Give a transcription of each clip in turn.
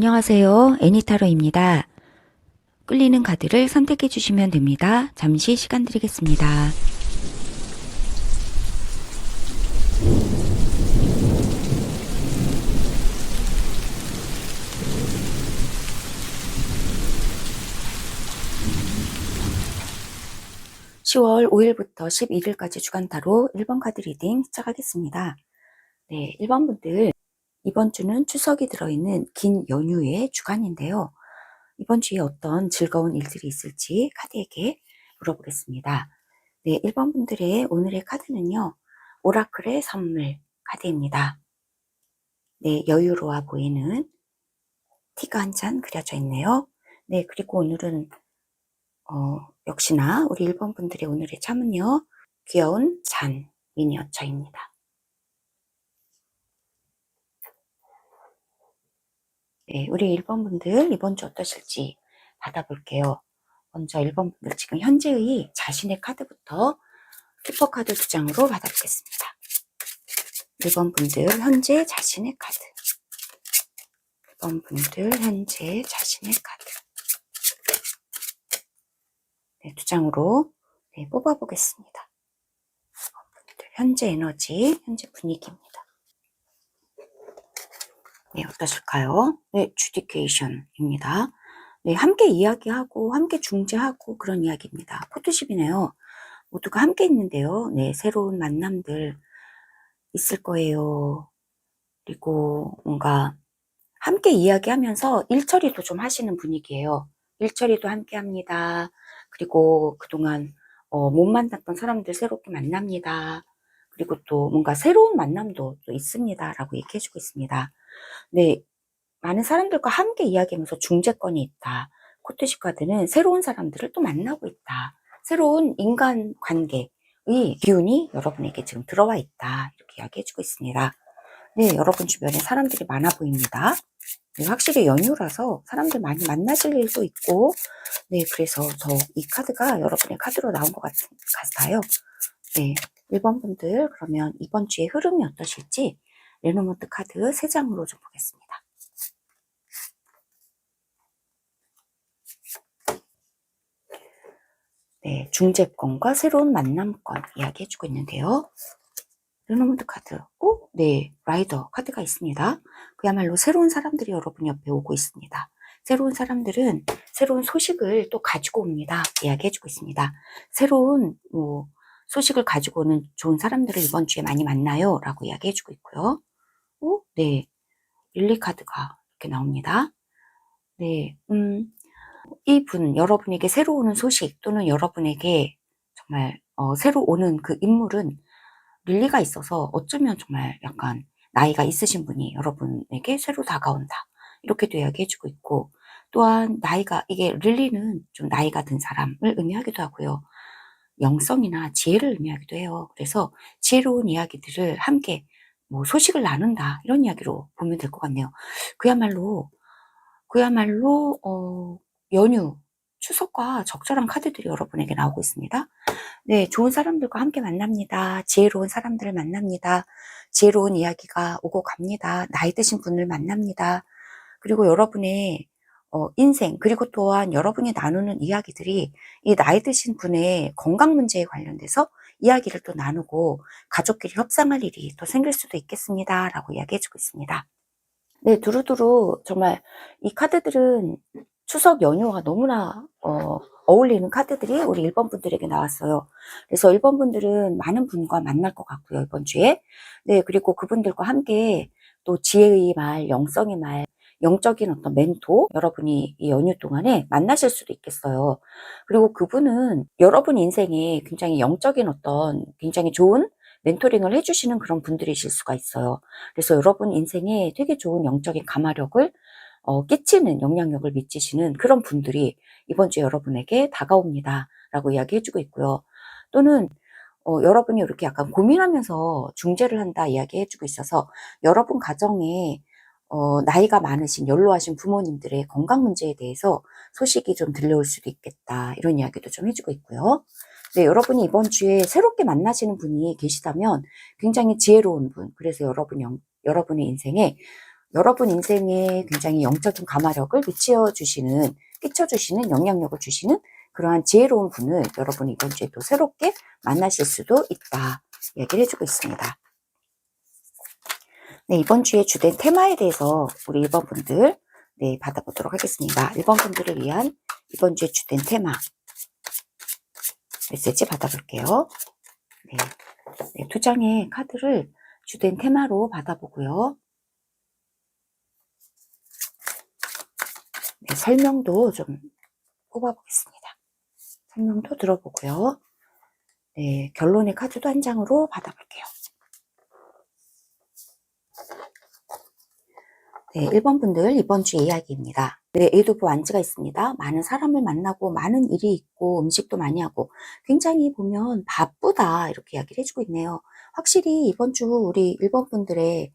안녕하세요. 애니타로입니다. 끌리는 카드를 선택해 주시면 됩니다. 잠시 시간 드리겠습니다. 10월 5일부터 11일까지 주간타로 1번 카드 리딩 시작하겠습니다. 네, 1번 분들 이번 주는 추석이 들어있는 긴 연휴의 주간인데요. 이번 주에 어떤 즐거운 일들이 있을지 카드에게 물어보겠습니다. 네, 1번 분들의 오늘의 카드는요. 오라클의 선물 카드입니다. 네, 여유로워 보이는 티가 한 잔 그려져 있네요. 네, 그리고 오늘은 역시나 우리 1번 분들의 오늘의 참은요. 귀여운 잔 미니어처입니다. 네, 우리 1번 분들 이번 주 어떠실지 받아볼게요. 먼저 1번 분들 지금 현재의 자신의 카드부터 슈퍼카드 2장으로 받아보겠습니다. 1번 분들 현재 자신의 카드. 1번 분들 현재 자신의 카드. 네, 2장으로 네, 뽑아보겠습니다. 1번 분들 현재 에너지, 현재 분위기입니다. 네, 어떠실까요? 네, 주디케이션입니다. 네, 함께 이야기하고 함께 중재하고 그런 이야기입니다. 포토십이네요. 모두가 함께 있는데요. 네, 새로운 만남들 있을 거예요. 그리고 뭔가 함께 이야기하면서 일처리도 좀 하시는 분위기예요. 일처리도 함께 합니다. 그리고 그동안 못 만났던 사람들 새롭게 만납니다. 그리고 또 뭔가 새로운 만남도 또 있습니다. 라고 얘기해주고 있습니다. 네, 많은 사람들과 함께 이야기하면서 중재권이 있다. 코트십 카드는 새로운 사람들을 또 만나고 있다. 새로운 인간관계의 기운이 여러분에게 지금 들어와 있다. 이렇게 이야기해주고 있습니다. 네, 여러분 주변에 사람들이 많아 보입니다. 네, 확실히 연휴라서 사람들 많이 만나실 일도 있고, 네, 그래서 더 이 카드가 여러분의 카드로 나온 것 같아요. 네, 1번 분들 그러면 이번 주의 흐름이 어떠실지 레노모트 카드 3장으로 좀 보겠습니다. 네, 중재권과 새로운 만남권 이야기해주고 있는데요. 레노모트 카드, 네, 라이더 카드가 있습니다. 그야말로 새로운 사람들이 여러분 옆에 오고 있습니다. 새로운 사람들은 새로운 소식을 또 가지고 옵니다. 이야기해주고 있습니다. 새로운 소식을 가지고 오는 좋은 사람들을 이번 주에 많이 만나요. 라고 이야기해주고 있고요. 네, 릴리 카드가 이렇게 나옵니다. 네, 이분, 여러분에게 새로 오는 소식 또는 여러분에게 정말 새로 오는 그 인물은 릴리가 있어서 어쩌면 정말 약간 나이가 있으신 분이 여러분에게 새로 다가온다. 이렇게도 이야기해주고 있고, 또한 이게 릴리는 좀 나이가 든 사람을 의미하기도 하고요. 영성이나 지혜를 의미하기도 해요. 그래서 지혜로운 이야기들을 함께 소식을 나눈다. 이런 이야기로 보면 될 것 같네요. 그야말로 연휴, 추석과 적절한 카드들이 여러분에게 나오고 있습니다. 네, 좋은 사람들과 함께 만납니다. 지혜로운 사람들을 만납니다. 지혜로운 이야기가 오고 갑니다. 나이 드신 분을 만납니다. 그리고 여러분의 인생, 그리고 또한 여러분이 나누는 이야기들이 이 나이 드신 분의 건강 문제에 관련돼서 이야기를 또 나누고 가족끼리 협상할 일이 또 생길 수도 있겠습니다. 라고 이야기해주고 있습니다. 네, 두루두루 정말 이 카드들은 추석 연휴와 너무나 어울리는 카드들이 우리 1번 분들에게 나왔어요. 그래서 1번 분들은 많은 분과 만날 것 같고요, 이번 주에. 네, 그리고 그분들과 함께 또 지혜의 말, 영성의 말, 영적인 어떤 멘토, 여러분이 이 연휴 동안에 만나실 수도 있겠어요. 그리고 그분은 여러분 인생에 굉장히 영적인 어떤 굉장히 좋은 멘토링을 해주시는 그런 분들이실 수가 있어요. 그래서 여러분 인생에 되게 좋은 영적인 가마력을 끼치는 영향력을 미치시는 그런 분들이 이번 주에 여러분에게 다가옵니다. 라고 이야기해주고 있고요. 또는 여러분이 이렇게 약간 고민하면서 중재를 한다 이야기해주고 있어서 여러분 가정에 나이가 많으신 연로하신 부모님들의 건강 문제에 대해서 소식이 좀 들려올 수도 있겠다. 이런 이야기도 좀 해주고 있고요. 네, 여러분이 이번 주에 새롭게 만나시는 분이 계시다면 굉장히 지혜로운 분, 그래서 여러분의 인생에 여러분 인생에 굉장히 영적인 가마력을 끼쳐주시는 영향력을 주시는 그러한 지혜로운 분을 여러분이 이번 주에 또 새롭게 만나실 수도 있다. 얘기를 해주고 있습니다. 네, 이번 주에 주된 테마에 대해서 우리 1번 분들 받아보도록 하겠습니다. 1번 분들을 위한 이번 주에 주된 테마 메시지 받아볼게요. 네, 2장의 카드를 주된 테마로 받아보고요. 네, 설명도 좀 뽑아보겠습니다. 설명도 들어보고요. 네, 결론의 카드도 한 장으로 받아볼게요. 네, 1번 분들 이번 주 이야기입니다. 네, 에이도브 완즈가 있습니다. 많은 사람을 만나고 많은 일이 있고 음식도 많이 하고 굉장히 보면 바쁘다 이렇게 이야기를 해주고 있네요. 확실히 이번 주 우리 1번 분들의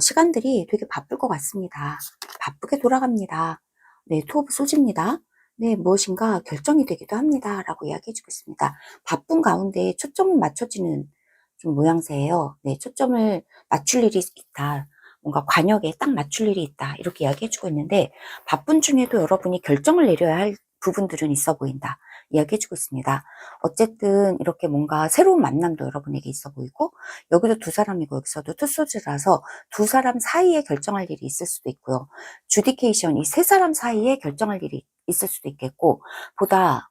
시간들이 되게 바쁠 것 같습니다. 바쁘게 돌아갑니다. 네, 투 오브 소지입니다. 네, 무엇인가 결정이 되기도 합니다. 라고 이야기해주고 있습니다. 바쁜 가운데 초점을 맞춰지는 좀 모양새예요. 네, 초점을 맞출 일이 있다. 뭔가 관역에 딱 맞출 일이 있다. 이렇게 이야기해주고 있는데 바쁜 중에도 여러분이 결정을 내려야 할 부분들은 있어 보인다. 이야기해주고 있습니다. 어쨌든 이렇게 뭔가 새로운 만남도 여러분에게 있어 보이고 여기도 두 사람이고 여기서도 투소즈라서 두 사람 사이에 결정할 일이 있을 수도 있고요. 주디케이션, 이 세 사람 사이에 결정할 일이 있을 수도 있겠고 보다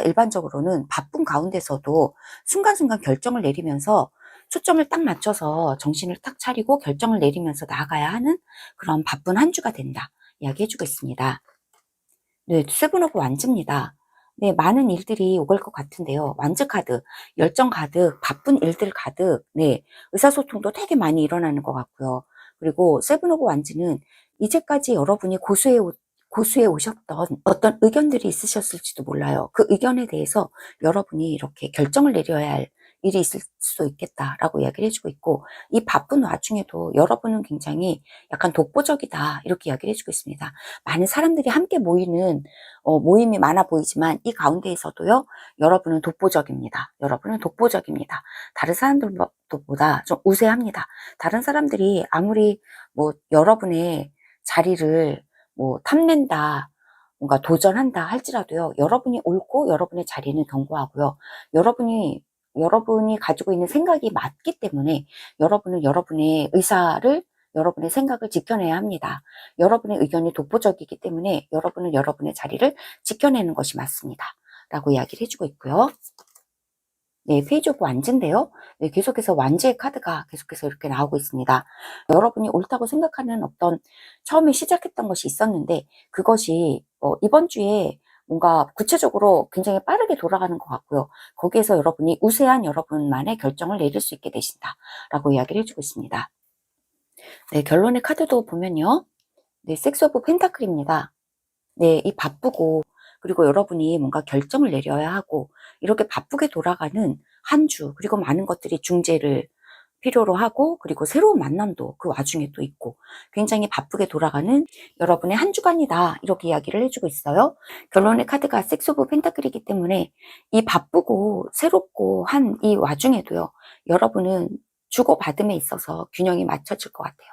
일반적으로는 바쁜 가운데서도 순간순간 결정을 내리면서 초점을 딱 맞춰서 정신을 딱 차리고 결정을 내리면서 나아가야 하는 그런 바쁜 한 주가 된다. 이야기해주고 있습니다. 네, 세븐 오브 완즈입니다. 네, 많은 일들이 오갈 것 같은데요. 완즈 카드, 열정 가득, 바쁜 일들 가득, 네, 의사소통도 되게 많이 일어나는 것 같고요. 그리고 세븐 오브 완즈는 이제까지 여러분이 고수해 오셨던 어떤 의견들이 있으셨을지도 몰라요. 그 의견에 대해서 여러분이 이렇게 결정을 내려야 할 일이 있을 수도 있겠다라고 이야기를 해주고 있고, 이 바쁜 와중에도 여러분은 굉장히 약간 독보적이다 이렇게 이야기를 해주고 있습니다. 많은 사람들이 함께 모이는 모임이 많아 보이지만 이 가운데에서도요, 여러분은 독보적입니다. 여러분은 독보적입니다. 다른 사람들보다 좀 우세합니다. 다른 사람들이 아무리 뭐 여러분의 자리를 뭐 탐낸다, 뭔가 도전한다 할지라도요, 여러분이 옳고 여러분의 자리는 견고하고요. 여러분이 가지고 있는 생각이 맞기 때문에 여러분은 여러분의 생각을 지켜내야 합니다. 여러분의 의견이 독보적이기 때문에 여러분은 여러분의 자리를 지켜내는 것이 맞습니다. 라고 이야기를 해주고 있고요. 네, 페이지 오브 완즈인데요. 네, 계속해서 완즈의 카드가 계속해서 이렇게 나오고 있습니다. 여러분이 옳다고 생각하는 어떤 처음에 시작했던 것이 있었는데 그것이 이번 주에 뭔가 구체적으로 굉장히 빠르게 돌아가는 것 같고요. 거기에서 여러분이 우세한 여러분만의 결정을 내릴 수 있게 되신다라고 이야기를 해주고 있습니다. 네, 결론의 카드도 보면요. 네, 섹스 오브 펜타클입니다. 네, 이 바쁘고 그리고 여러분이 뭔가 결정을 내려야 하고 이렇게 바쁘게 돌아가는 한 주, 그리고 많은 것들이 중재를 필요로 하고 그리고 새로운 만남도 그 와중에 또 있고 굉장히 바쁘게 돌아가는 여러분의 한 주간이다 이렇게 이야기를 해주고 있어요. 결론의 카드가 섹스 오브 펜타클이기 때문에 이 바쁘고 새롭고 한 이 와중에도요, 여러분은 주고받음에 있어서 균형이 맞춰질 것 같아요.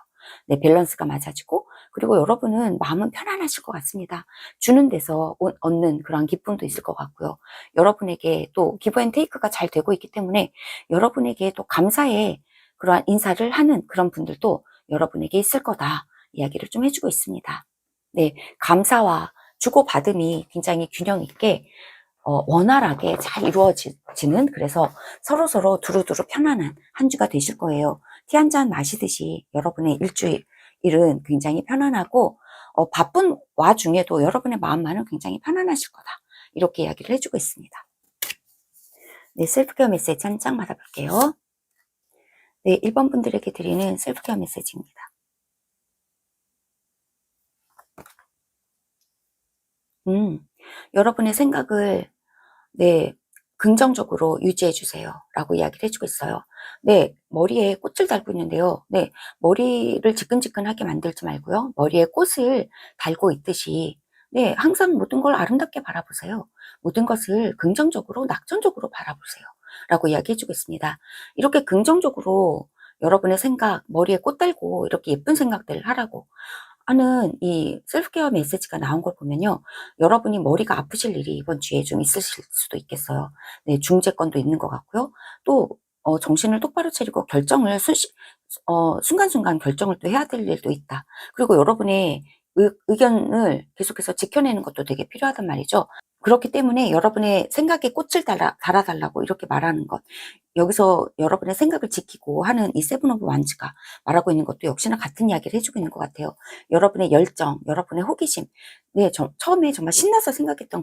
네, 밸런스가 맞아지고 그리고 여러분은 마음은 편안하실 것 같습니다. 주는 데서 얻는 그런 기쁨도 있을 것 같고요. 여러분에게 또 기브 앤 테이크가 잘 되고 있기 때문에 여러분에게 또 감사의 그러한 인사를 하는 그런 분들도 여러분에게 있을 거다 이야기를 좀 해주고 있습니다. 네, 감사와 주고받음이 굉장히 균형 있게 원활하게 잘 이루어지는, 그래서 서로서로 두루두루 편안한 한 주가 되실 거예요. 티 한 잔 마시듯이 여러분의 일주일은 굉장히 편안하고 바쁜 와중에도 여러분의 마음만은 굉장히 편안하실 거다 이렇게 이야기를 해주고 있습니다. 네, 셀프케어 메시지 한 장 받아볼게요. 네, 1번 분들에게 드리는 셀프케어 메시지입니다. 여러분의 생각을 네, 긍정적으로 유지해 주세요 라고 이야기를 해주고 있어요. 네, 머리에 꽃을 달고 있는데요. 네, 머리를 지끈지끈하게 만들지 말고요, 머리에 꽃을 달고 있듯이 네, 항상 모든 걸 아름답게 바라보세요. 모든 것을 긍정적으로 낙천적으로 바라보세요 라고 이야기해 주고 있습니다. 이렇게 긍정적으로 여러분의 생각, 머리에 꽃 달고 이렇게 예쁜 생각들을 하라고 하는 이 셀프케어 메시지가 나온 걸 보면요. 여러분이 머리가 아프실 일이 이번 주에 좀 있으실 수도 있겠어요. 네, 중재권도 있는 것 같고요. 또, 정신을 똑바로 차리고 결정을 순간순간 결정을 또 해야 될 일도 있다. 그리고 여러분의 의견을 계속해서 지켜내는 것도 되게 필요하단 말이죠. 그렇기 때문에 여러분의 생각에 꽃을 달아달라고 이렇게 말하는 것. 여기서 여러분의 생각을 지키고 하는 이 세븐 오브 완즈가 말하고 있는 것도 역시나 같은 이야기를 해주고 있는 것 같아요. 여러분의 열정, 여러분의 호기심, 네, 처음에 정말 신나서 생각했던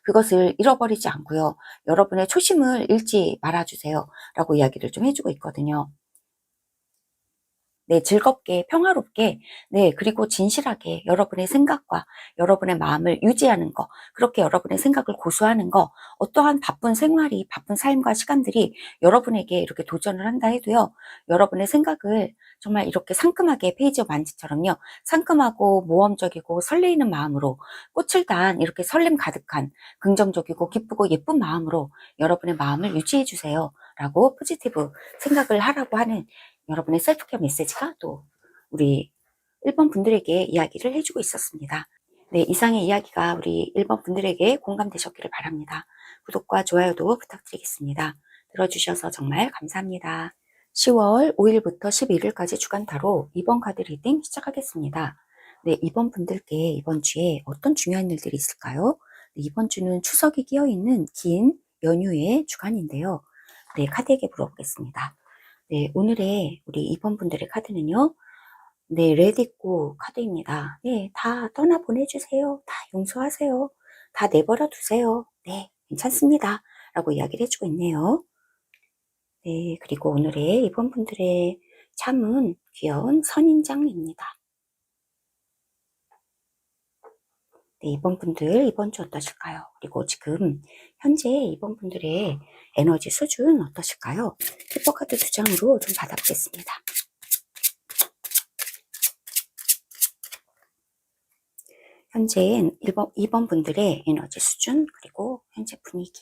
그것을 잃어버리지 않고요. 여러분의 초심을 잃지 말아주세요. 라고 이야기를 좀 해주고 있거든요. 네, 즐겁게, 평화롭게, 네, 그리고 진실하게 여러분의 생각과 여러분의 마음을 유지하는 거, 그렇게 여러분의 생각을 고수하는 거, 어떠한 바쁜 생활이, 바쁜 삶과 시간들이 여러분에게 이렇게 도전을 한다 해도요, 여러분의 생각을 정말 이렇게 상큼하게 페이지 만지처럼요, 상큼하고 모험적이고 설레이는 마음으로 꽃을 단 이렇게 설렘 가득한 긍정적이고 기쁘고 예쁜 마음으로 여러분의 마음을 유지해 주세요. 라고 포지티브 생각을 하라고 하는 여러분의 셀프케어 메시지가 또 우리 1번 분들에게 이야기를 해주고 있었습니다. 네, 이상의 이야기가 우리 1번 분들에게 공감되셨기를 바랍니다. 구독과 좋아요도 부탁드리겠습니다. 들어주셔서 정말 감사합니다. 10월 5일부터 11일까지 주간 타로 2번 카드 리딩 시작하겠습니다. 네, 2번 분들께 이번 주에 어떤 중요한 일들이 있을까요? 네, 이번 주는 추석이 끼어있는 긴 연휴의 주간인데요. 네, 카드에게 물어보겠습니다. 네, 오늘의 우리 2번 분들의 카드는요. 네, 레디고 카드입니다. 네, 다 떠나보내주세요. 다 용서하세요. 다 내버려 두세요. 네, 괜찮습니다. 라고 이야기를 해주고 있네요. 네, 그리고 오늘의 2번 분들의 참은 귀여운 선인장입니다. 네, 2번 분들 이번 주 어떠실까요? 그리고 지금 현재 2번 분들의 에너지 수준 어떠실까요? 슈퍼카드 2장으로 좀 받아보겠습니다. 현재 2번 분들의 에너지 수준 그리고 현재 분위기.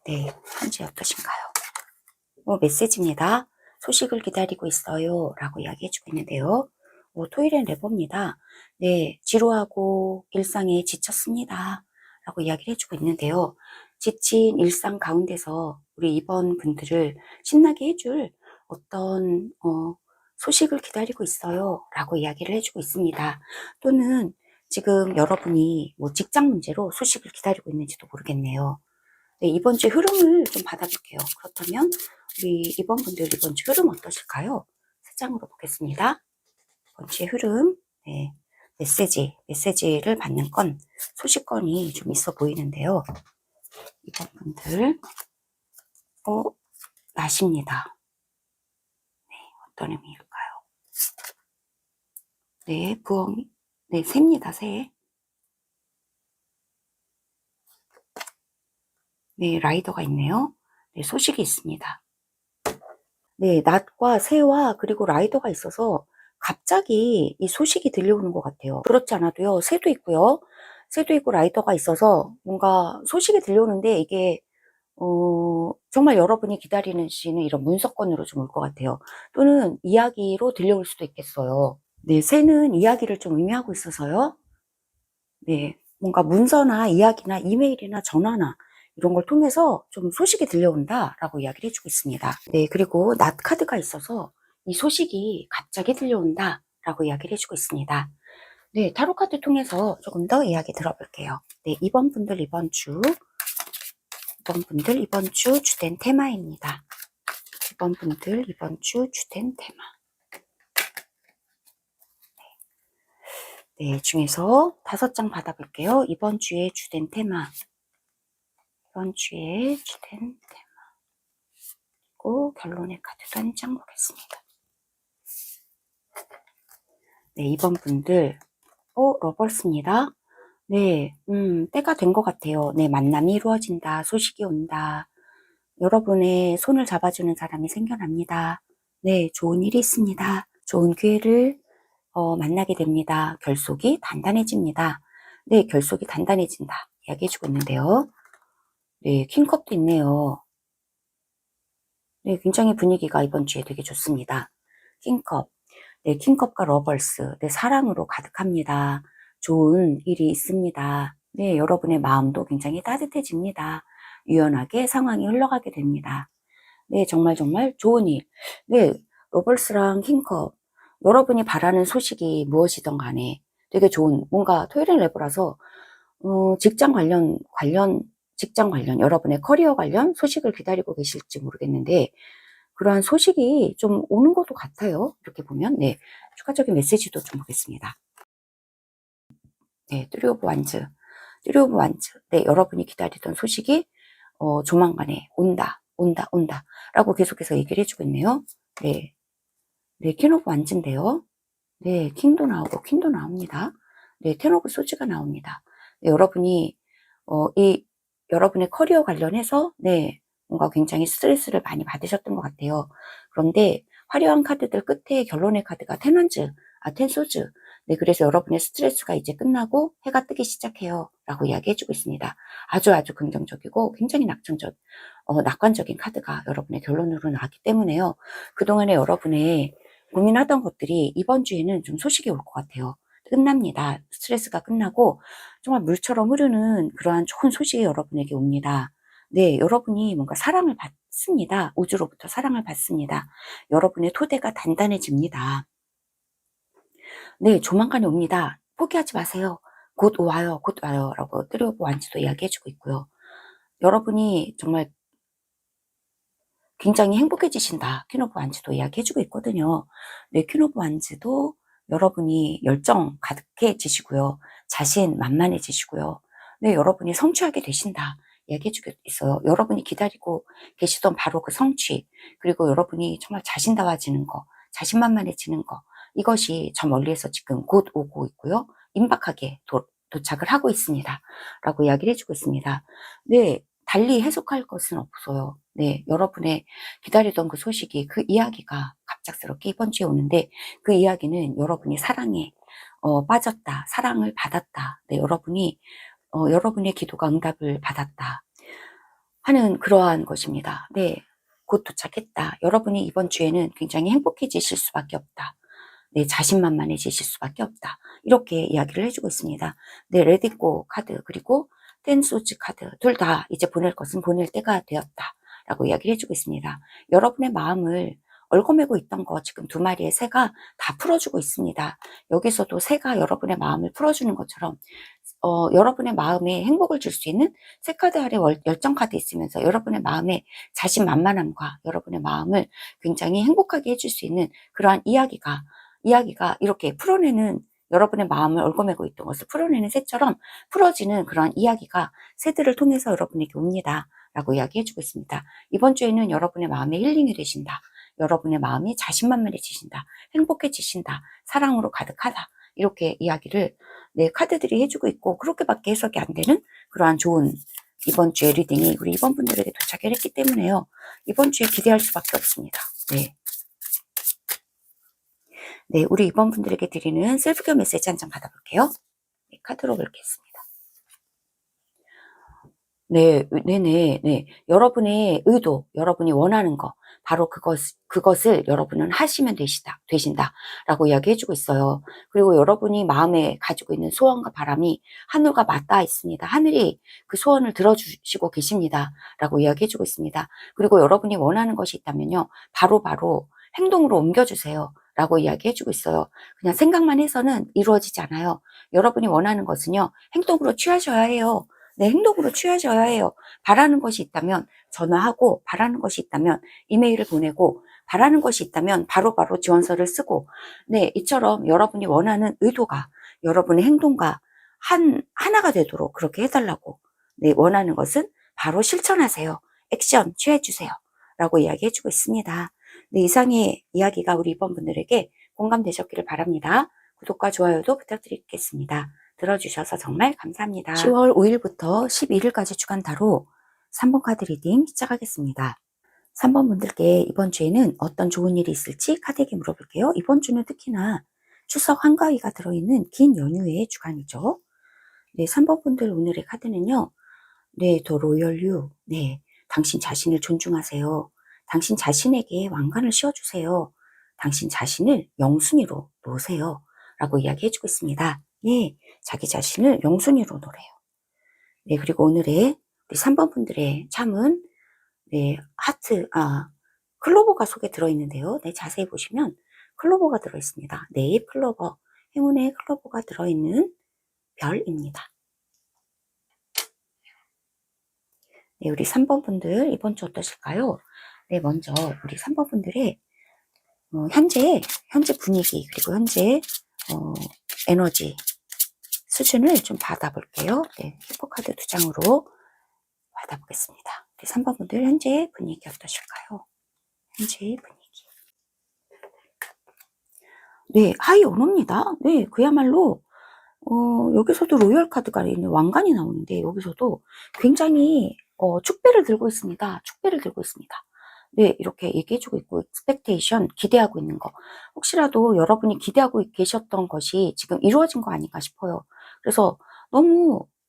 네, 현재 어떠신가요? 메시지입니다. 소식을 기다리고 있어요 라고 이야기해주고 있는데요. 토요일엔 레버입니다. 네, 지루하고 일상에 지쳤습니다 라고 이야기를 해주고 있는데요. 지친 일상 가운데서 우리 이번 분들을 신나게 해줄 어떤 소식을 기다리고 있어요 라고 이야기를 해주고 있습니다. 또는 지금 여러분이 뭐 직장 문제로 소식을 기다리고 있는지도 모르겠네요. 네, 이번 주 흐름을 좀 받아볼게요. 그렇다면 우리 이번 분들 이번 주 흐름 어떠실까요? 세 장으로 보겠습니다. 이번 주의 흐름, 네, 메시지를 받는 건 소식건이 좀 있어 보이는데요. 이번 분들 나십니다. 네, 어떤 의미일까요? 네, 부엉, 네, 새입니다, 새. 네, 라이더가 있네요. 네, 소식이 있습니다. 네, 낫과 새와 그리고 라이더가 있어서 갑자기 이 소식이 들려오는 것 같아요. 그렇지 않아도요, 새도 있고요. 새도 있고 라이더가 있어서 뭔가 소식이 들려오는데 이게 정말 여러분이 기다리시는 이런 문서건으로 좀 올 것 같아요. 또는 이야기로 들려올 수도 있겠어요. 네, 새는 이야기를 좀 의미하고 있어서요. 네, 뭔가 문서나 이야기나 이메일이나 전화나 이런 걸 통해서 좀 소식이 들려온다라고 이야기를 해주고 있습니다. 네, 그리고 낫 카드가 있어서 이 소식이 갑자기 들려온다라고 이야기를 해주고 있습니다. 네, 타로 카드 통해서 조금 더 이야기 들어볼게요. 네, 이번 분들 이번 주 주된 테마입니다. 이번 분들 이번 주 주된 테마. 네, 중에서 5장 받아볼게요. 이번 주의 주된 테마. 이번 주에 주된 테마. 그리고 결론의 카드도 한 장 보겠습니다. 네, 이번 분들, 러버스입니다. 네, 때가 된 것 같아요. 네, 만남이 이루어진다. 소식이 온다. 여러분의 손을 잡아주는 사람이 생겨납니다. 네, 좋은 일이 있습니다. 좋은 기회를 만나게 됩니다. 결속이 단단해집니다. 네, 결속이 단단해진다. 이야기해주고 있는데요. 네, 킹컵도 있네요. 네, 굉장히 분위기가 이번 주에 되게 좋습니다. 킹컵. 네, 킹컵과 러벌스. 네, 사랑으로 가득합니다. 좋은 일이 있습니다. 네, 여러분의 마음도 굉장히 따뜻해집니다. 유연하게 상황이 흘러가게 됩니다. 네, 정말 정말 좋은 일. 네, 러벌스랑 킹컵. 여러분이 바라는 소식이 무엇이든 간에 되게 좋은, 뭔가 토요일 레버라서, 직장 관련, 여러분의 커리어 관련 소식을 기다리고 계실지 모르겠는데, 그러한 소식이 좀 오는 것도 같아요. 이렇게 보면. 네, 추가적인 메시지도 좀 보겠습니다. 네, 트리 오브 완즈. 트리 오브 완즈. 네, 여러분이 기다리던 소식이 조만간에 온다, 온다, 온다 라고 계속해서 얘기를 해주고 있네요. 네, 네, 퀸 오브 완즈인데요. 네, 킹도 나오고 퀸도 나옵니다. 네, 텐 오브 소즈가 나옵니다. 네, 여러분의 커리어 관련해서 네, 뭔가 굉장히 스트레스를 많이 받으셨던 것 같아요. 그런데 화려한 카드들 끝에 결론의 카드가 텐 소즈. 네, 그래서 여러분의 스트레스가 이제 끝나고 해가 뜨기 시작해요. 라고 이야기해주고 있습니다. 아주 아주 긍정적이고 굉장히 낙관적인 카드가 여러분의 결론으로 나왔기 때문에요. 그동안에 여러분의 고민하던 것들이 이번 주에는 좀 소식이 올 것 같아요. 끝납니다. 스트레스가 끝나고 정말 물처럼 흐르는 그러한 좋은 소식이 여러분에게 옵니다. 네, 여러분이 뭔가 사랑을 받습니다. 우주로부터 사랑을 받습니다. 여러분의 토대가 단단해집니다. 네, 조만간에 옵니다. 포기하지 마세요. 곧 와요, 곧 와요. 라고 트리 오브 완즈도 이야기해주고 있고요. 여러분이 정말 굉장히 행복해지신다. 퀸 오브 완즈도 이야기해주고 있거든요. 네, 퀸 오브 완즈도 여러분이 열정 가득해지시고요. 자신만만해지시고요. 네, 여러분이 성취하게 되신다. 이야기해주고 있어요. 여러분이 기다리고 계시던 바로 그 성취, 그리고 여러분이 정말 자신다워지는 거, 자신만만해지는 거, 이것이 저 멀리에서 지금 곧 오고 있고요. 임박하게 도착을 하고 있습니다. 라고 이야기를 해주고 있습니다. 네, 달리 해석할 것은 없어요. 네, 여러분의 기다리던 그 소식이, 그 이야기가 갑작스럽게 이번 주에 오는데, 그 이야기는 여러분이 사랑에 빠졌다, 사랑을 받았다, 네, 여러분의 기도가 응답을 받았다 하는 그러한 것입니다. 네, 곧 도착했다. 여러분이 이번 주에는 굉장히 행복해지실 수밖에 없다. 네, 자신만만해지실 수밖에 없다. 이렇게 이야기를 해주고 있습니다. 네, 레디고 카드, 그리고 텐소즈 카드, 둘 다 이제 보낼 것은 보낼 때가 되었다. 라고 이야기를 해주고 있습니다. 여러분의 마음을 얽어매고 있던 거 지금 두 마리의 새가 다 풀어주고 있습니다. 여기서도 새가 여러분의 마음을 풀어주는 것처럼 여러분의 마음에 행복을 줄 수 있는 새 카드 아래 열정 카드 있으면서 여러분의 마음에 자신만만함과 여러분의 마음을 굉장히 행복하게 해줄 수 있는 그러한 이야기가 이렇게 풀어내는, 여러분의 마음을 얽어매고 있던 것을 풀어내는 새처럼 풀어지는 그러한 이야기가 새들을 통해서 여러분에게 옵니다. 라고 이야기해주고 있습니다. 이번 주에는 여러분의 마음에 힐링이 되신다. 여러분의 마음이 자신만만해지신다. 행복해지신다. 사랑으로 가득하다. 이렇게 이야기를 네, 카드들이 해주고 있고, 그렇게밖에 해석이 안 되는 그러한 좋은 이번 주의 리딩이 우리 이번 분들에게 도착을 했기 때문에요. 이번 주에 기대할 수밖에 없습니다. 네. 네, 우리 이번 분들에게 드리는 셀프케어 메시지 한 장 받아볼게요. 네, 카드로 읽겠습니다. 네, 네. 여러분의 의도, 여러분이 원하는 거, 바로 그것을 여러분은 하시면 되신다. 라고 이야기해주고 있어요. 그리고 여러분이 마음에 가지고 있는 소원과 바람이 하늘과 맞닿아 있습니다. 하늘이 그 소원을 들어주시고 계십니다. 라고 이야기해주고 있습니다. 그리고 여러분이 원하는 것이 있다면요, 바로바로 행동으로 옮겨주세요. 라고 이야기해주고 있어요. 그냥 생각만 해서는 이루어지지 않아요. 여러분이 원하는 것은요, 행동으로 취하셔야 해요. 네, 행동으로 취하셔야 해요. 바라는 것이 있다면 전화하고, 바라는 것이 있다면 이메일을 보내고, 바라는 것이 있다면 바로바로 지원서를 쓰고, 네, 이처럼 여러분이 원하는 의도가 여러분의 행동과 하나가 되도록 그렇게 해달라고. 네, 원하는 것은 바로 실천하세요. 액션 취해주세요. 라고 이야기해주고 있습니다. 네, 이상의 이야기가 우리 이번 분들에게 공감되셨기를 바랍니다. 구독과 좋아요도 부탁드리겠습니다. 들어주셔서 정말 감사합니다. 10월 5일부터 11일까지 주간타로 3번 카드 리딩 시작하겠습니다. 3번 분들께 이번 주에는 어떤 좋은 일이 있을지 카드에게 물어볼게요. 이번 주는 특히나 추석 한가위가 들어있는 긴 연휴의 주간이죠. 네, 3번 분들 오늘의 카드는요. 네, 더 로열 유. 네, 당신 자신을 존중하세요. 당신 자신에게 왕관을 씌워주세요. 당신 자신을 영순위로 놓으세요. 라고 이야기해주고 있습니다. 예, 자기 자신을 영순위로 놓으래요. 네, 그리고 오늘의 우리 3번 분들의 참은 네, 클로버가 속에 들어있는데요. 네, 자세히 보시면 클로버가 들어있습니다. 네, 클로버, 행운의 클로버가 들어있는 별입니다. 네, 우리 3번 분들 이번 주 어떠실까요? 네, 먼저 우리 3번 분들의 현재 분위기 그리고 현재 에너지 수준을 좀 받아볼게요. 네, 슈퍼카드 2장으로 받아보겠습니다. 우리 3번 분들 현재 분위기 어떠실까요? 현재 분위기. 네, 하이 언어입니다. 네, 그야말로 여기서도 로열 카드가 있는 왕관이 나오는데 여기서도 굉장히 축배를 들고 있습니다. 축배를 들고 있습니다. 네, 이렇게 얘기해주고 있고 expectation, 기대하고 있는 거. 혹시라도 여러분이 기대하고 계셨던 것이 지금 이루어진 거 아닌가 싶어요. 그래서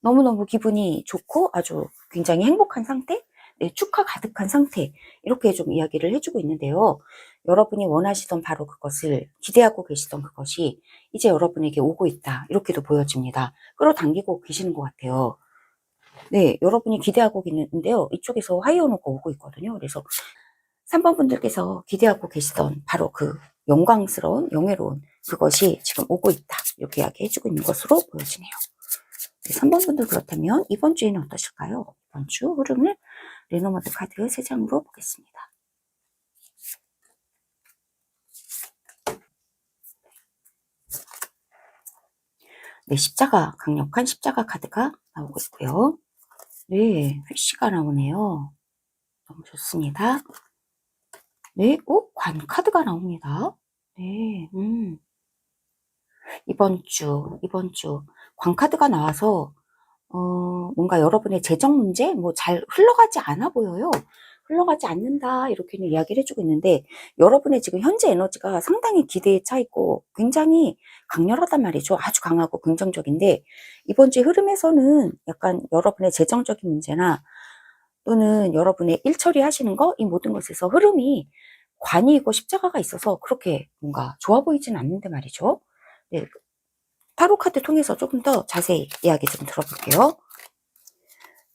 너무너무 기분이 좋고 아주 굉장히 행복한 상태? 네, 축하 가득한 상태. 이렇게 좀 이야기를 해주고 있는데요. 여러분이 원하시던 바로 그것을 기대하고 계시던 그것이 이제 여러분에게 오고 있다. 이렇게도 보여집니다. 끌어당기고 계시는 것 같아요. 네, 여러분이 기대하고 있는데요. 이쪽에서 하이어노가 오고 있거든요. 그래서 3번 분들께서 기대하고 계시던 바로 그 영광스러운, 영예로운 그것이 지금 오고 있다. 이렇게 이야기해주고 있는 것으로 보여지네요. 네, 3번 분들 그렇다면 이번 주에는 어떠실까요? 이번 주 흐름을 레노머드 카드 3장으로 보겠습니다. 네, 십자가, 강력한 십자가 카드가 나오고 있고요. 네, 회씨가 나오네요. 너무 좋습니다. 네, 관 카드가 나옵니다. 네, 이번 주, 관 카드가 나와서, 뭔가 여러분의 재정 문제, 잘 흘러가지 않아 보여요. 흘러가지 않는다, 이렇게는 이야기를 해주고 있는데, 여러분의 지금 현재 에너지가 상당히 기대에 차 있고, 굉장히 강렬하단 말이죠. 아주 강하고 긍정적인데, 이번 주 흐름에서는 약간 여러분의 재정적인 문제나, 또는 여러분의 일 처리하시는 거, 이 모든 것에서 흐름이 관이고 십자가가 있어서 그렇게 뭔가 좋아 보이진 않는데 말이죠. 네, 타로 카드 통해서 조금 더 자세히 이야기 좀 들어볼게요.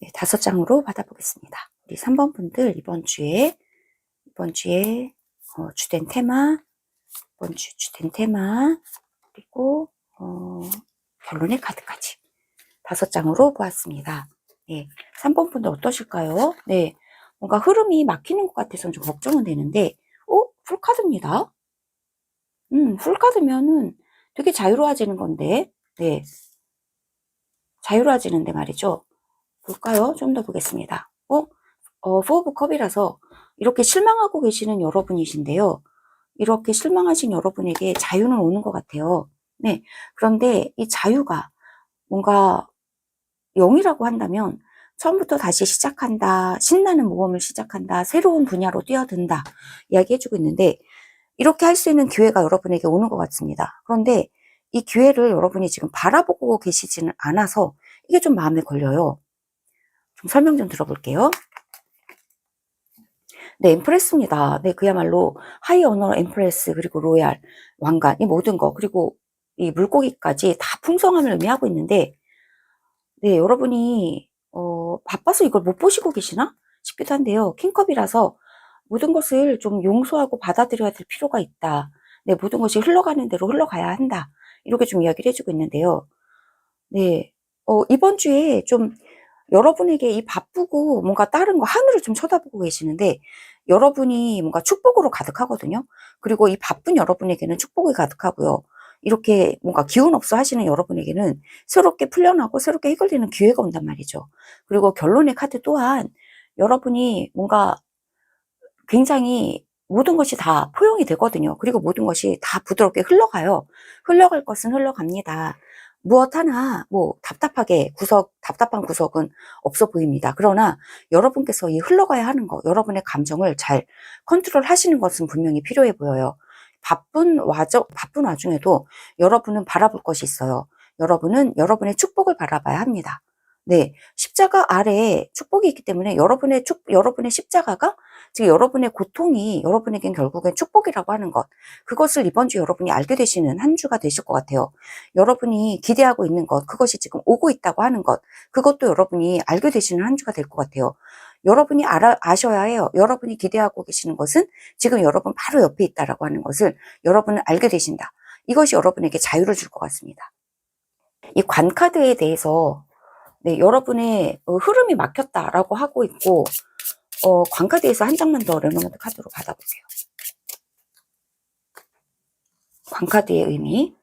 네, 5장으로 받아보겠습니다. 우리 3번 분들 이번 주에 주된 테마, 이번 주 주된 테마, 그리고 결론의 카드까지 5장으로 보았습니다. 네, 3번 분들 어떠실까요? 네, 뭔가 흐름이 막히는 것 같아서 좀 걱정은 되는데, 풀카드입니다. 풀카드면은 되게 자유로워지는 건데, 네, 자유로워지는데 말이죠. 볼까요? 좀 더 보겠습니다. 포 오브 컵이라서 이렇게 실망하고 계시는 여러분이신데요. 이렇게 실망하신 여러분에게 자유는 오는 것 같아요. 네, 그런데 이 자유가 뭔가 0이라고 한다면 처음부터 다시 시작한다, 신나는 모험을 시작한다, 새로운 분야로 뛰어든다 이야기해주고 있는데 이렇게 할 수 있는 기회가 여러분에게 오는 것 같습니다. 그런데 이 기회를 여러분이 지금 바라보고 계시지는 않아서 이게 좀 마음에 걸려요. 좀 설명 좀 들어볼게요. 네, 엠프레스입니다. 네, 그야말로 하이 어너 엠프레스 그리고 로얄, 왕관 이 모든 거 그리고 이 물고기까지 다 풍성함을 의미하고 있는데 네, 여러분이 바빠서 이걸 못 보시고 계시나 싶기도 한데요. 킹컵이라서 모든 것을 좀 용서하고 받아들여야 될 필요가 있다. 네, 모든 것이 흘러가는 대로 흘러가야 한다. 이렇게 좀 이야기를 해주고 있는데요. 네, 이번 주에 좀 여러분에게 이 바쁘고 뭔가 다른 거 하늘을 좀 쳐다보고 계시는데 여러분이 뭔가 축복으로 가득하거든요. 그리고 이 바쁜 여러분에게는 축복이 가득하고요. 이렇게 뭔가 기운 없어 하시는 여러분에게는 새롭게 풀려나고 새롭게 해결되는 기회가 온단 말이죠. 그리고 결론의 카드 또한 여러분이 뭔가 굉장히 모든 것이 다 포용이 되거든요. 그리고 모든 것이 다 부드럽게 흘러가요. 흘러갈 것은 흘러갑니다. 무엇 하나 답답한 구석은 없어 보입니다. 그러나 여러분께서 이 흘러가야 하는 거, 여러분의 감정을 잘 컨트롤 하시는 것은 분명히 필요해 보여요. 바쁜 와중에도 여러분은 바라볼 것이 있어요. 여러분은 여러분의 축복을 바라봐야 합니다. 네, 십자가 아래에 축복이 있기 때문에 여러분의 십자가가 지금 여러분의 고통이 여러분에겐 결국엔 축복이라고 하는 것, 그것을 이번 주 여러분이 알게 되시는 한 주가 되실 것 같아요. 여러분이 기대하고 있는 것, 그것이 지금 오고 있다고 하는 것, 그것도 여러분이 알게 되시는 한 주가 될 것 같아요. 여러분이 아셔야 해요. 여러분이 기대하고 계시는 것은 지금 여러분 바로 옆에 있다라고 하는 것을 여러분은 알게 되신다. 이것이 여러분에게 자유를 줄 것 같습니다. 이 관카드에 대해서 네, 여러분의 흐름이 막혔다라고 하고 있고, 관카드에서 한 장만 더 레노먼트 카드로 받아볼게요. 관카드의 의미.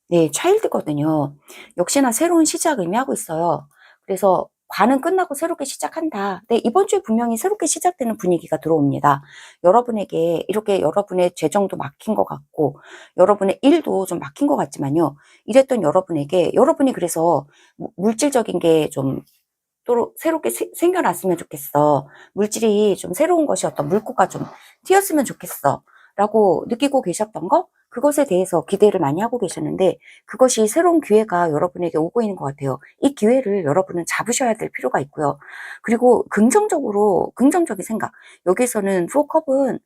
네, 차일드거든요. 역시나 새로운 시작 의미하고 있어요. 그래서 관은 끝나고 새롭게 시작한다. 네, 이번 주에 분명히 새롭게 시작되는 분위기가 들어옵니다. 여러분에게 이렇게 여러분의 재정도 막힌 것 같고, 여러분의 일도 좀 막힌 것 같지만요. 이랬던 여러분에게, 여러분이 그래서 물질적인 게 좀 또 새롭게 생겨났으면 좋겠어. 물질이 좀 새로운 것이 어떤 물꼬가 좀 튀었으면 좋겠어. 라고 느끼고 계셨던 거? 그것에 대해서 기대를 많이 하고 계셨는데 그것이 새로운 기회가 여러분에게 오고 있는 것 같아요. 이 기회를 여러분은 잡으셔야 될 필요가 있고요. 그리고 긍정적인 생각. 여기서는 포컵은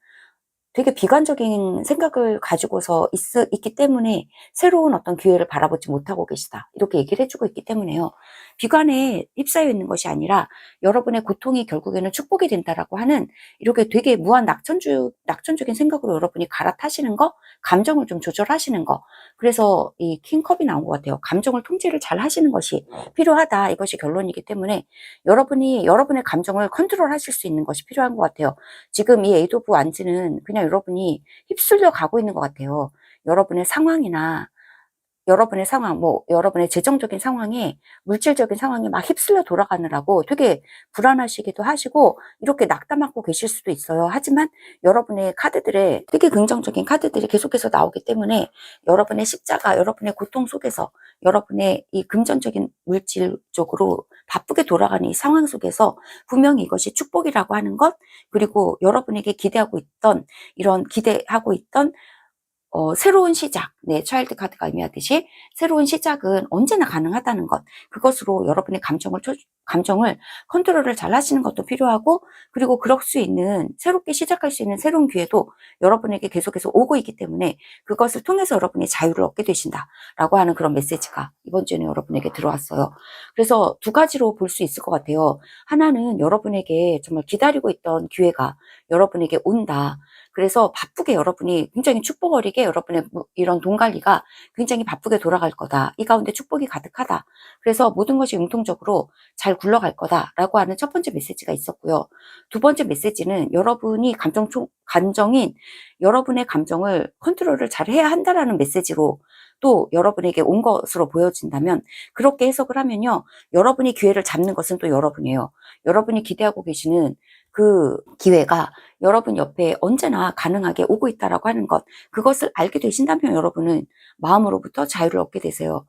되게 비관적인 생각을 가지고서 있기 때문에 새로운 어떤 기회를 바라보지 못하고 계시다. 이렇게 얘기를 해주고 있기 때문에요. 비관에 휩싸여 있는 것이 아니라 여러분의 고통이 결국에는 축복이 된다라고 하는 이렇게 되게 무한 낙천적인 생각으로 여러분이 갈아타시는 거, 감정을 좀 조절하시는 거. 그래서 이 킹컵이 나온 것 같아요. 감정을 통제를 잘 하시는 것이 필요하다. 이것이 결론이기 때문에 여러분이 여러분의 감정을 컨트롤 하실 수 있는 것이 필요한 것 같아요. 지금 이 에이드 오브 완즈는 그냥 여러분이 휩쓸려 가고 있는 것 같아요. 여러분의 상황이나 여러분의 상황, 여러분의 재정적인 상황이, 물질적인 상황이 막 휩쓸려 돌아가느라고 되게 불안하시기도 하시고, 이렇게 낙담하고 계실 수도 있어요. 하지만 여러분의 카드들에 되게 긍정적인 카드들이 계속해서 나오기 때문에 여러분의 십자가, 여러분의 고통 속에서, 여러분의 이 금전적인 물질 쪽으로 바쁘게 돌아가는 이 상황 속에서 분명히 이것이 축복이라고 하는 것, 그리고 여러분에게 기대하고 있던 새로운 시작, 네, 차일드 카드가 의미하듯이 새로운 시작은 언제나 가능하다는 것, 그것으로 여러분의 감정을 컨트롤을 잘 하시는 것도 필요하고, 그리고 그럴 수 있는, 새롭게 시작할 수 있는 새로운 기회도 여러분에게 계속해서 오고 있기 때문에 그것을 통해서 여러분이 자유를 얻게 되신다라고 하는 그런 메시지가 이번 주에는 여러분에게 들어왔어요. 그래서 두 가지로 볼 수 있을 것 같아요. 하나는 여러분에게 정말 기다리고 있던 기회가 여러분에게 온다. 그래서 바쁘게 여러분이 굉장히 축복 어리게 여러분의 이런 돈 관리가 굉장히 바쁘게 돌아갈 거다. 이 가운데 축복이 가득하다. 그래서 모든 것이 융통적으로 잘 굴러갈 거다라고 하는 첫 번째 메시지가 있었고요. 두 번째 메시지는 여러분이 감정인 여러분의 감정을 컨트롤을 잘 해야 한다라는 메시지로 또 여러분에게 온 것으로 보여진다면 그렇게 해석을 하면요. 여러분이 기회를 잡는 것은 또 여러분이에요. 여러분이 기대하고 계시는 그 기회가 여러분 옆에 언제나 가능하게 오고 있다라고 하는 것, 그것을 알게 되신다면 여러분은 마음으로부터 자유를 얻게 되세요.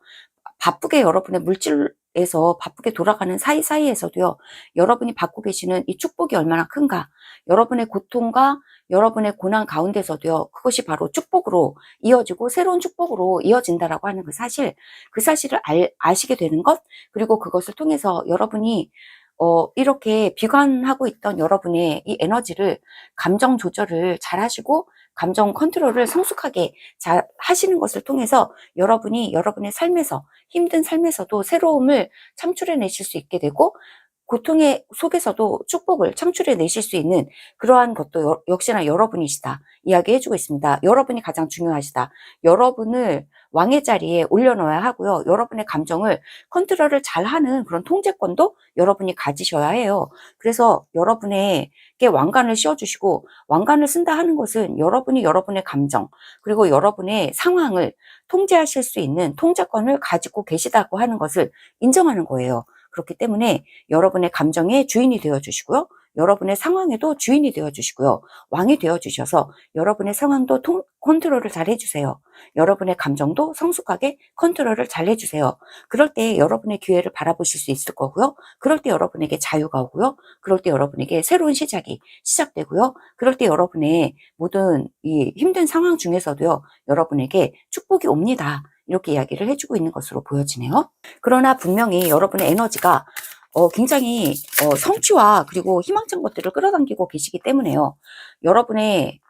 바쁘게 여러분의 물질에서 바쁘게 돌아가는 사이사이에서도요, 여러분이 받고 계시는 이 축복이 얼마나 큰가, 여러분의 고통과 여러분의 고난 가운데서도요, 그것이 바로 축복으로 이어지고 새로운 축복으로 이어진다라고 하는 그 사실을 아시게 되는 것, 그리고 그것을 통해서 여러분이 이렇게 비관하고 있던 여러분의 이 에너지를 감정 조절을 잘 하시고 감정 컨트롤을 성숙하게 잘 하시는 것을 통해서 여러분이 여러분의 삶에서 힘든 삶에서도 새로움을 창출해 내실 수 있게 되고 고통의 속에서도 축복을 창출해 내실 수 있는 그러한 것도 역시나 여러분이시다 이야기해 주고 있습니다. 여러분이 가장 중요하시다. 여러분을 왕의 자리에 올려놓아야 하고요. 여러분의 감정을 컨트롤을 잘하는 그런 통제권도 여러분이 가지셔야 해요. 그래서 여러분에게 왕관을 씌워주시고 왕관을 쓴다 하는 것은 여러분이 여러분의 감정 그리고 여러분의 상황을 통제하실 수 있는 통제권을 가지고 계시다고 하는 것을 인정하는 거예요. 그렇기 때문에 여러분의 감정의 주인이 되어주시고요. 여러분의 상황에도 주인이 되어주시고요. 왕이 되어주셔서 여러분의 상황도 컨트롤을 잘 해주세요. 여러분의 감정도 성숙하게 컨트롤을 잘 해주세요. 그럴 때 여러분의 기회를 바라보실 수 있을 거고요. 그럴 때 여러분에게 자유가 오고요. 그럴 때 여러분에게 새로운 시작이 시작되고요. 그럴 때 여러분의 모든 이 힘든 상황 중에서도요. 여러분에게 축복이 옵니다. 이렇게 이야기를 해주고 있는 것으로 보여지네요. 그러나 분명히 여러분의 에너지가 굉장히 성취와 그리고 희망찬 것들을 끌어당기고 계시기 때문에요. 여러분의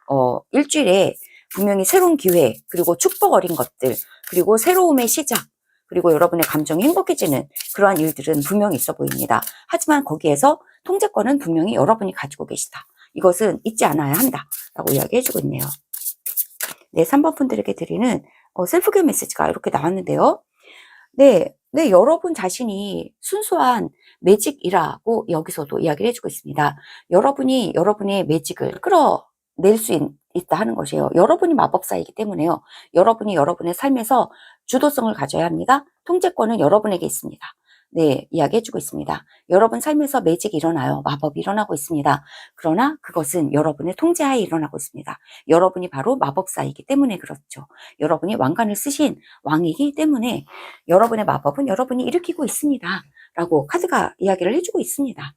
일주일에 분명히 새로운 기회, 그리고 축복 어린 것들, 그리고 새로움의 시작, 그리고 여러분의 감정이 행복해지는 그러한 일들은 분명히 있어 보입니다. 하지만 거기에서 통제권은 분명히 여러분이 가지고 계시다. 이것은 잊지 않아야 한다. 라고 이야기해주고 있네요. 네, 3번 분들에게 드리는 셀프케어 메시지가 이렇게 나왔는데요. 네, 여러분 자신이 순수한 매직이라고 여기서도 이야기를 해주고 있습니다. 여러분이 여러분의 매직을 끌어낼 수 있다 하는 것이에요. 여러분이 마법사이기 때문에요. 여러분이 여러분의 삶에서 주도성을 가져야 합니다. 통제권은 여러분에게 있습니다. 네, 이야기해주고 있습니다. 여러분 삶에서 매직이 일어나요. 마법이 일어나고 있습니다. 그러나 그것은 여러분의 통제하에 일어나고 있습니다. 여러분이 바로 마법사이기 때문에 그렇죠. 여러분이 왕관을 쓰신 왕이기 때문에 여러분의 마법은 여러분이 일으키고 있습니다. 라고 카드가 이야기를 해주고 있습니다.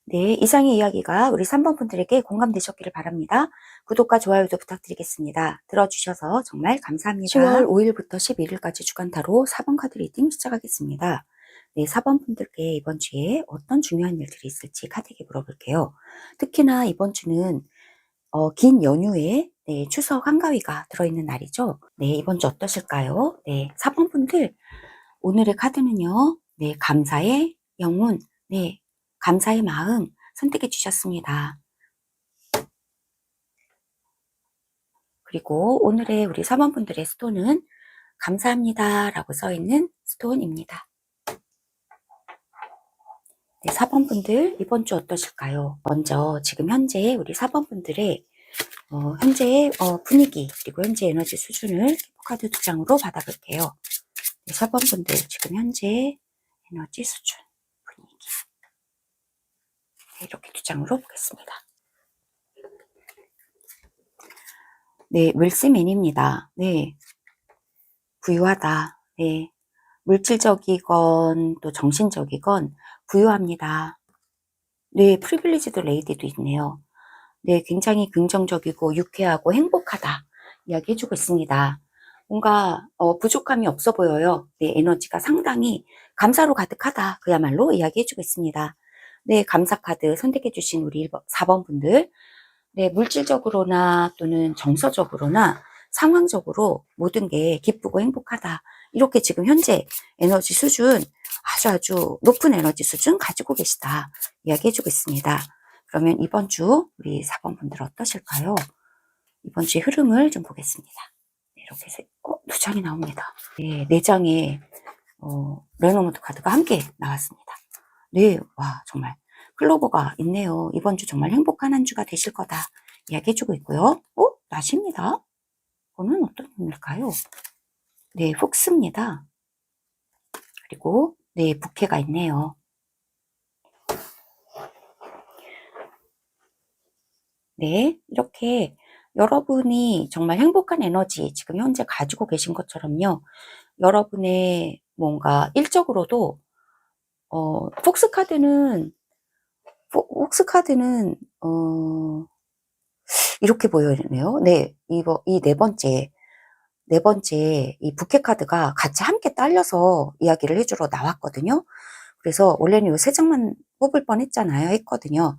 네, 이상의 이야기가 우리 3번 분들에게 공감되셨기를 바랍니다. 구독과 좋아요도 부탁드리겠습니다. 들어주셔서 정말 감사합니다. 10월 5일부터 11일까지 주간 타로 4번 카드 리딩 시작하겠습니다. 네, 4번 분들께 이번 주에 어떤 중요한 일들이 있을지 카드에게 물어볼게요. 특히나 이번 주는 긴 연휴에 네, 추석 한가위가 들어있는 날이죠. 네, 이번 주 어떠실까요? 네, 4번 분들 오늘의 카드는요. 네, 감사의 영혼, 네, 감사의 마음 선택해 주셨습니다. 그리고 오늘의 우리 4번 분들의 스톤은 감사합니다 라고 써있는 스톤입니다. 네, 4번 분들 이번 주 어떠실까요? 먼저 지금 현재 우리 4번 분들의 현재의 분위기 그리고 현재 에너지 수준을 카드 2장으로 받아볼게요. 네, 4번 분들 지금 현재 에너지 수준 분위기 네, 이렇게 2장으로 보겠습니다. 네, 윌스맨입니다. 네, 부유하다. 네, 물질적이건 또 정신적이건 부유합니다. 네, 프리빌리지드 레이디도 있네요. 네, 굉장히 긍정적이고 유쾌하고 행복하다 이야기해주고 있습니다. 뭔가 부족함이 없어 보여요. 네, 에너지가 상당히 감사로 가득하다 그야말로 이야기해주고 있습니다. 네, 감사 카드 선택해주신 우리 4번 분들 네, 물질적으로나 또는 정서적으로나 상황적으로 모든 게 기쁘고 행복하다. 이렇게 지금 현재 에너지 수준 아주 높은 에너지 수준 가지고 계시다. 이야기해주고 있습니다. 그러면 이번 주 우리 4번 분들 어떠실까요? 이번 주의 흐름을 좀 보겠습니다. 네, 이렇게 2장이 나옵니다. 네, 4장의 레노모드 카드가 함께 나왔습니다. 네, 와 정말 클로버가 있네요. 이번 주 정말 행복한 한 주가 되실 거다 이야기해주고 있고요. 낫입니다. 이거는 어떤 의미일까요? 네, 폭스입니다. 그리고 네, 부캐가 있네요. 네, 이렇게 여러분이 정말 행복한 에너지 지금 현재 가지고 계신 것처럼요. 여러분의 뭔가 일적으로도 폭스 카드는 이렇게 보여요. 네, 이 네 번째 이 부캐 카드가 같이 함께 딸려서 이야기를 해주러 나왔거든요. 그래서 원래는 이 3장만 뽑을 뻔 했거든요.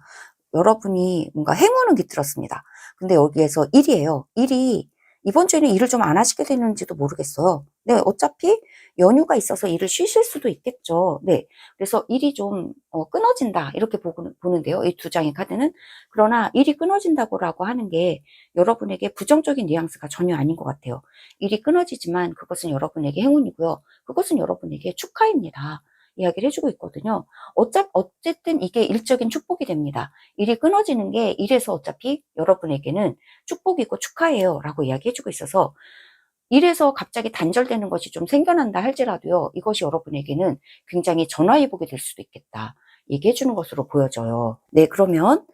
여러분이 뭔가 행운은 깃들었습니다. 근데 여기에서 1이에요. 1이 이번 주에는 일을 좀 안 하시게 되는지도 모르겠어요. 네, 어차피 연휴가 있어서 일을 쉬실 수도 있겠죠. 네, 그래서 일이 좀 끊어진다 이렇게 보는데요. 이 2장의 카드는 그러나 일이 끊어진다고 하는 게 여러분에게 부정적인 뉘앙스가 전혀 아닌 것 같아요. 일이 끊어지지만 그것은 여러분에게 행운이고요. 그것은 여러분에게 축하입니다. 이야기를 해주고 있거든요. 어쨌든 이게 일적인 축복이 됩니다. 일이 끊어지는 게 일에서 어차피 여러분에게는 축복이고 축하예요 라고 이야기해주고 있어서 일에서 갑자기 단절되는 것이 좀 생겨난다 할지라도요, 이것이 여러분에게는 굉장히 전화위복이 될 수도 있겠다 얘기해주는 것으로 보여져요. 네, 그러면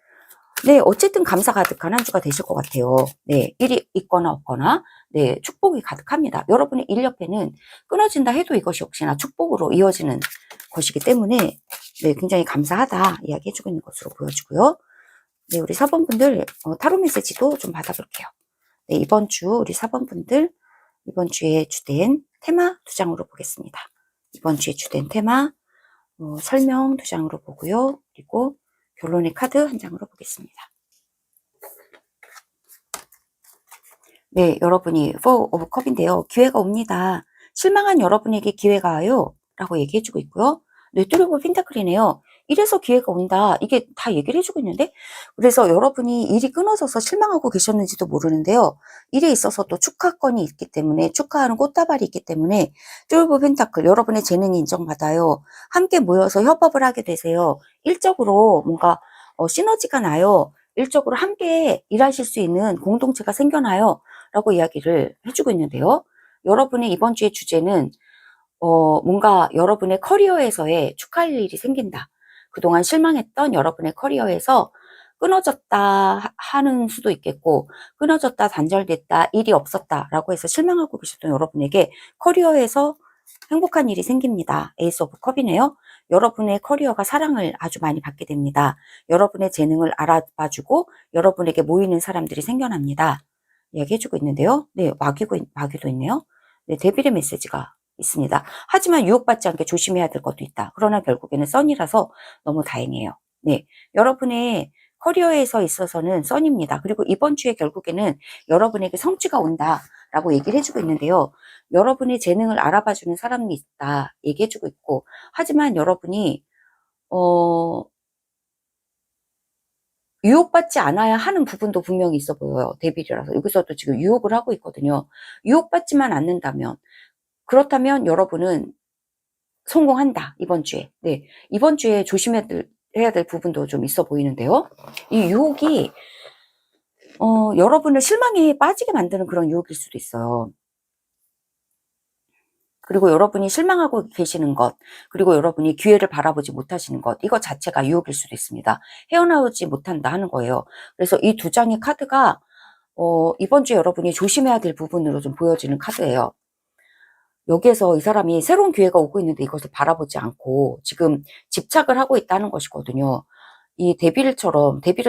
네, 어쨌든 감사 가득한 한 주가 되실 것 같아요. 네, 일이 있거나 없거나 네, 축복이 가득합니다. 여러분의 일 옆에는 끊어진다 해도 이것이 역시나 축복으로 이어지는 것이기 때문에 네, 굉장히 감사하다 이야기해주고 있는 것으로 보여지고요. 네, 우리 4번 분들 타로 메시지도 좀 받아볼게요. 네, 이번 주 우리 4번 분들 이번 주에 주된 테마 2장으로 보겠습니다. 이번 주에 주된 테마, 설명 2장으로 보고요. 그리고 결론의 카드 1장으로 보겠습니다. 네, 여러분이 Four of Cup인데요. 기회가 옵니다. 실망한 여러분에게 기회가 와요. 라고 얘기해주고 있고요. 네, Three of Pentacle이네요. 이래서 기회가 온다. 이게 다 얘기를 해주고 있는데, 그래서 여러분이 일이 끊어져서 실망하고 계셨는지도 모르는데요. 일에 있어서 또 축하권이 있기 때문에, 축하하는 꽃다발이 있기 때문에 Three of Pentacles, 여러분의 재능이 인정받아요. 함께 모여서 협업을 하게 되세요. 일적으로 뭔가 시너지가 나요. 일적으로 함께 일하실 수 있는 공동체가 생겨나요. 라고 이야기를 해주고 있는데요. 여러분의 이번 주의 주제는 뭔가 여러분의 커리어에서의 축하할 일이 생긴다. 그동안 실망했던 여러분의 커리어에서 끊어졌다 하는 수도 있겠고, 끊어졌다, 단절됐다, 일이 없었다 라고 해서 실망하고 계셨던 여러분에게 커리어에서 행복한 일이 생깁니다. 에이스 오브 컵이네요. 여러분의 커리어가 사랑을 아주 많이 받게 됩니다. 여러분의 재능을 알아봐주고 여러분에게 모이는 사람들이 생겨납니다. 이야기해주고 있는데요. 네, 마귀도 있네요. 네, 데빌의 메시지가 있습니다. 하지만 유혹받지 않게 조심해야 될 것도 있다. 그러나 결국에는 선이라서 너무 다행이에요. 네, 여러분의 커리어에서 있어서는 선입니다. 그리고 이번 주에 결국에는 여러분에게 성취가 온다라고 얘기를 해주고 있는데요. 여러분의 재능을 알아봐주는 사람이 있다 얘기해주고 있고, 하지만 여러분이 유혹받지 않아야 하는 부분도 분명히 있어 보여요. 데빌이라서 여기서도 지금 유혹을 하고 있거든요. 유혹받지만 않는다면, 그렇다면 여러분은 성공한다 이번 주에. 네, 이번 주에 조심해야 될 부분도 좀 있어 보이는데요. 이 유혹이 여러분을 실망에 빠지게 만드는 그런 유혹일 수도 있어요. 그리고 여러분이 실망하고 계시는 것, 그리고 여러분이 기회를 바라보지 못하시는 것, 이거 자체가 유혹일 수도 있습니다. 헤어나오지 못한다 하는 거예요. 그래서 이 2장의 카드가 이번 주에 여러분이 조심해야 될 부분으로 좀 보여지는 카드예요. 여기에서 이 사람이 새로운 기회가 오고 있는데 이것을 바라보지 않고 지금 집착을 하고 있다는 것이거든요. 이 데빌은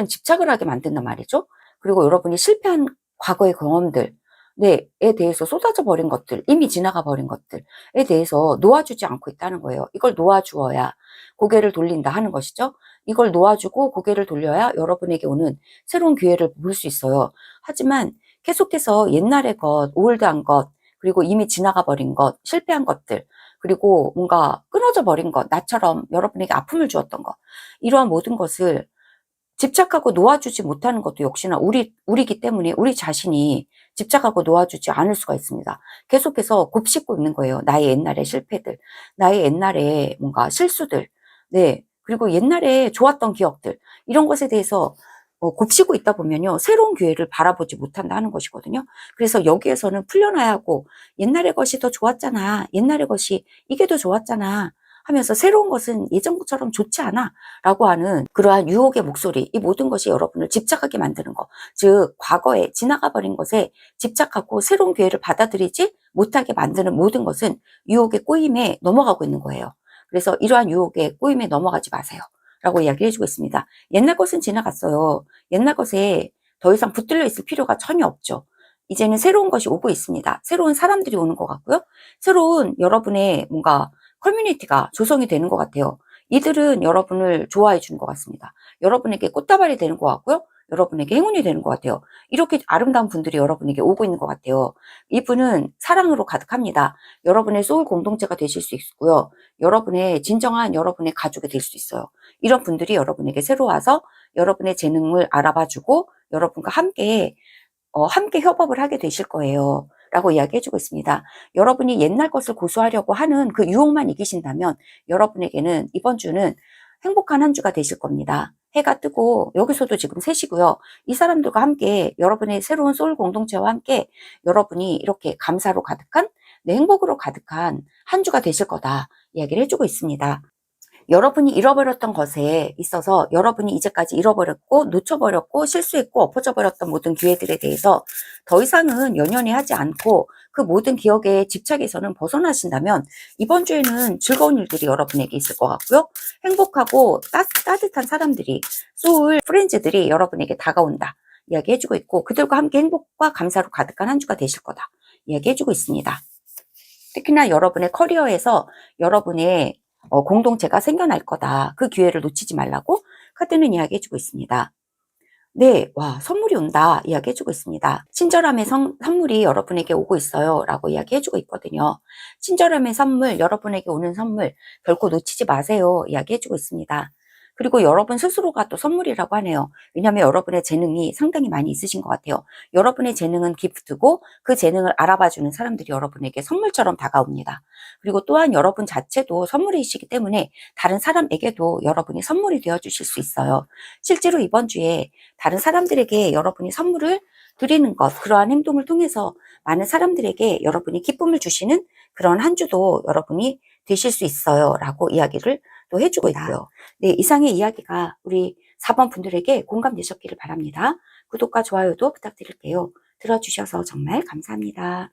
집착을 하게 만든단 말이죠. 그리고 여러분이 실패한 과거의 경험들, 에 대해서 쏟아져 버린 것들, 이미 지나가 버린 것들에 대해서 놓아주지 않고 있다는 거예요. 이걸 놓아주어야 고개를 돌린다 하는 것이죠. 이걸 놓아주고 고개를 돌려야 여러분에게 오는 새로운 기회를 볼 수 있어요. 하지만 계속해서 옛날의 것, 올드한 것, 그리고 이미 지나가 버린 것, 실패한 것들, 그리고 뭔가 끊어져 버린 것, 나처럼 여러분에게 아픔을 주었던 것, 이러한 모든 것을 집착하고 놓아주지 못하는 것도 역시나 우리기 때문에 우리 자신이 집착하고 놓아주지 않을 수가 있습니다. 계속해서 곱씹고 있는 거예요. 나의 옛날의 실패들, 나의 옛날의 뭔가 실수들, 네, 그리고 옛날에 좋았던 기억들, 이런 것에 대해서 곱씹고 있다 보면요, 새로운 기회를 바라보지 못한다 하는 것이거든요. 그래서 여기에서는 풀려나야 하고, 옛날의 것이 더 좋았잖아, 옛날의 것이 이게 더 좋았잖아 하면서 새로운 것은 예전 것처럼 좋지 않아 라고 하는 그러한 유혹의 목소리, 이 모든 것이 여러분을 집착하게 만드는 것, 즉 과거에 지나가 버린 것에 집착하고 새로운 기회를 받아들이지 못하게 만드는 모든 것은 유혹의 꼬임에 넘어가고 있는 거예요. 그래서 이러한 유혹의 꼬임에 넘어가지 마세요 라고 이야기를 해주고 있습니다. 옛날 것은 지나갔어요. 옛날 것에 더 이상 붙들려 있을 필요가 전혀 없죠. 이제는 새로운 것이 오고 있습니다. 새로운 사람들이 오는 것 같고요. 새로운 여러분의 뭔가 커뮤니티가 조성이 되는 것 같아요. 이들은 여러분을 좋아해 주는 것 같습니다. 여러분에게 꽃다발이 되는 것 같고요. 여러분에게 행운이 되는 것 같아요. 이렇게 아름다운 분들이 여러분에게 오고 있는 것 같아요. 이분은 사랑으로 가득합니다. 여러분의 소울 공동체가 되실 수 있고요. 여러분의 진정한 여러분의 가족이 될 수 있어요. 이런 분들이 여러분에게 새로 와서 여러분의 재능을 알아봐주고 여러분과 함께 협업을 하게 되실 거예요. 라고 이야기해주고 있습니다. 여러분이 옛날 것을 고수하려고 하는 그 유혹만 이기신다면 여러분에게는 이번 주는 행복한 한 주가 되실 겁니다. 해가 뜨고 여기서도 지금 새시고요. 이 사람들과 함께 여러분의 새로운 소울 공동체와 함께 여러분이 이렇게 감사로 가득한, 내 행복으로 가득한 한 주가 되실 거다 이야기를 해주고 있습니다. 여러분이 잃어버렸던 것에 있어서 여러분이 이제까지 잃어버렸고 놓쳐버렸고 실수했고 엎어져 버렸던 모든 기회들에 대해서 더 이상은 연연해 하지 않고 그 모든 기억에 집착에서는 벗어나신다면 이번 주에는 즐거운 일들이 여러분에게 있을 것 같고요. 행복하고 따뜻한 사람들이, 소울 프렌즈들이 여러분에게 다가온다 이야기해주고 있고, 그들과 함께 행복과 감사로 가득한 한 주가 되실 거다 이야기해주고 있습니다. 특히나 여러분의 커리어에서 여러분의 공동체가 생겨날 거다. 그 기회를 놓치지 말라고 카드는 이야기해주고 있습니다. 네, 와, 선물이 온다 이야기해주고 있습니다. 친절함의 선물이 여러분에게 오고 있어요 라고 이야기해주고 있거든요. 친절함의 선물, 여러분에게 오는 선물 결코 놓치지 마세요 이야기해주고 있습니다. 그리고 여러분 스스로가 또 선물이라고 하네요. 왜냐하면 여러분의 재능이 상당히 많이 있으신 것 같아요. 여러분의 재능은 기프트고 그 재능을 알아봐주는 사람들이 여러분에게 선물처럼 다가옵니다. 그리고 또한 여러분 자체도 선물이시기 때문에 다른 사람에게도 여러분이 선물이 되어주실 수 있어요. 실제로 이번 주에 다른 사람들에게 여러분이 선물을 드리는 것, 그러한 행동을 통해서 많은 사람들에게 여러분이 기쁨을 주시는 그런 한 주도 여러분이 되실 수 있어요 라고 이야기를 또 해주고 있고요. 네, 이상의 이야기가 우리 4번 분들에게 공감되셨기를 바랍니다. 구독과 좋아요도 부탁드릴게요. 들어주셔서 정말 감사합니다.